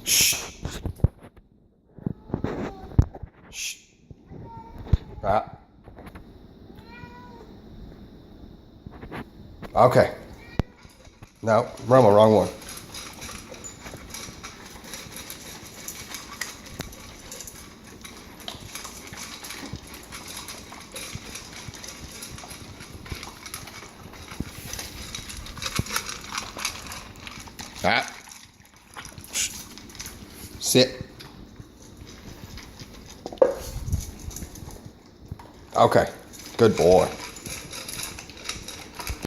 Shh. Shh. Ah. Okay. No, Roma, wrong one. Ah. Shh. Sit. Okay. Good boy.